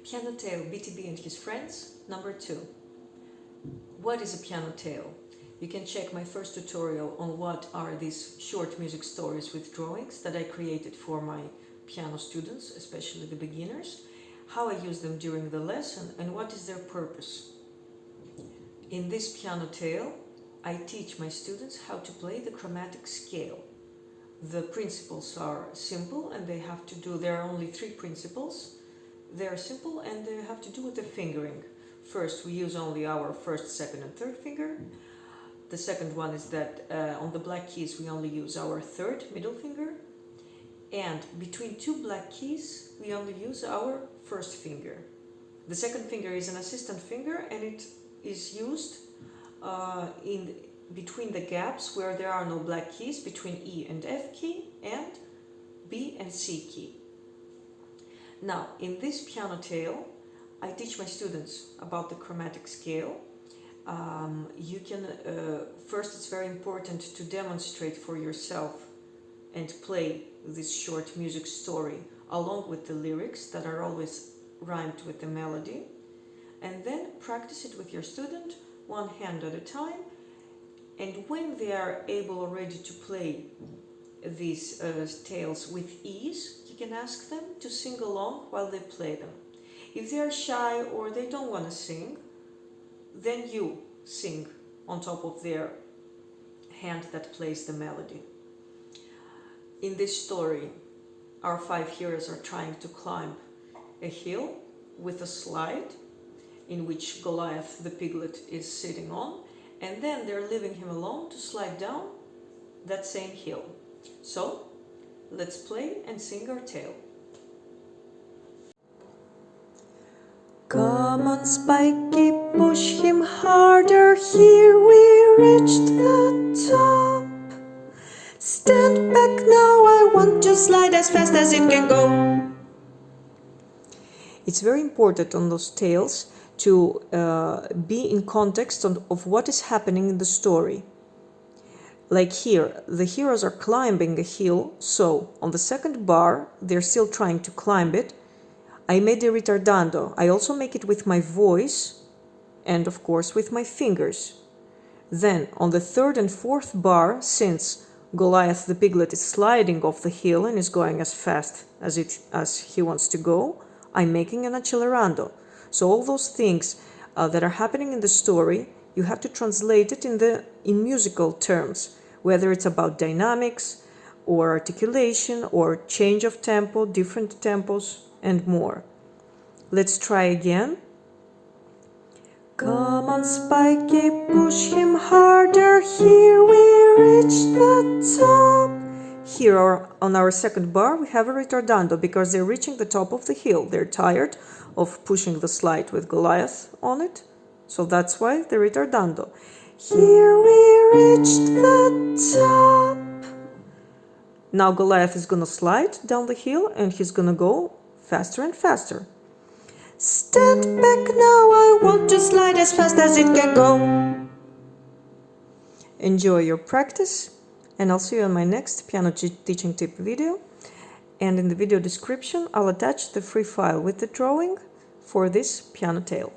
Piano Tale, BTB and His Friends, number 2. What is a piano tale? You can check my first tutorial on what are these short music stories with drawings that I created for my piano students, especially the beginners, how I use them during the lesson and what is their purpose. In this piano tale, I teach my students how to play the chromatic scale. The principles are simple and there are only 3 principles. They are simple and they have to do with the fingering. First, we use only our first, second and third finger. The second one is that on the black keys we only use our third middle finger. And between 2 black keys we only use our first finger. The second finger is an assistant finger and it is used between the gaps where there are no black keys, between E and F key and B and C key. Now, in this piano tale, I teach my students about the chromatic scale. First, it's very important to demonstrate for yourself and play this short music story along with the lyrics that are always rhymed with the melody. And then practice it with your student, one hand at a time. And when they are able already to play these tales with ease, you can ask them to sing along while they play them. If they are shy or they don't want to sing, then you sing on top of their hand that plays the melody. In this story, our 5 heroes are trying to climb a hill with a slide in which Goliath the piglet is sitting on, and then they're leaving him alone to slide down that same hill. So, let's play and sing our tale. Come on, Spiky, push him harder. Here we reached the top. Stand back now, I want to slide as fast as it can go. It's very important on those tales to be in context of what is happening in the story. Like here, the heroes are climbing a hill, so on the second bar, they're still trying to climb it. I made a ritardando. I also make it with my voice and, of course, with my fingers. Then, on the third and fourth bar, since Goliath the piglet is sliding off the hill and is going as fast as he wants to go, I'm making an accelerando. So all those things that are happening in the story, you have to translate it in musical terms, whether it's about dynamics or articulation or change of tempo, different tempos, and more. Let's try again. Come on, Spiky, push him harder. Here we reach the top. Here on our second bar we have a ritardando because they're reaching the top of the hill. They're tired of pushing the slide with Goliath on it, so that's why the ritardando. Here we reached the top. Now Goliath is gonna slide down the hill and he's gonna go faster and faster. Stand back now, I want to slide as fast as it can go. Enjoy your practice, and I'll see you on my next piano teaching tip video. And in the video description, I'll attach the free file with the drawing for this piano tale.